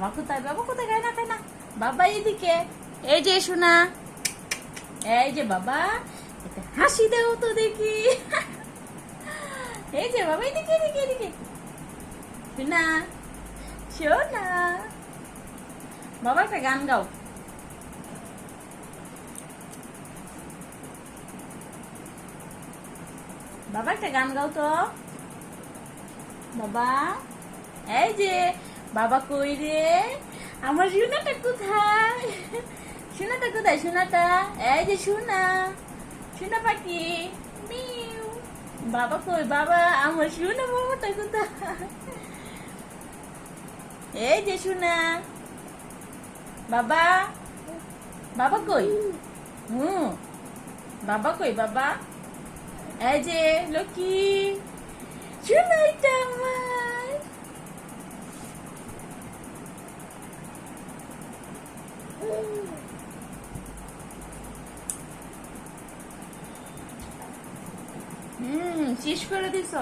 বাবা কোথায় খায় না বাবা এদিকে। এই যে শোনা, এই যে বাবা, একটা হাসি দেও তো দেখি। এই যে বাবা এদিকে এদিকে এদিকে। শোনা শোনা, বাবা একটা গান গাও। বাবা একটা গান গাও তো বাবা। এই যে বাবা কই রে, আমার সোনাটা কোথায়, সোনাটা কোথায়, সোনাটা, এই যে সোনা, সোনা পাখি মিউ। বাবা কই বাবা, আমার সোনা বাবাটা কোথায়, এই যে সোনা বাবা, বাবা কই, বাবা কই বাবা, এই যে লক্ষ্মী সোনাইটা আমার। শেষ করে দিছ।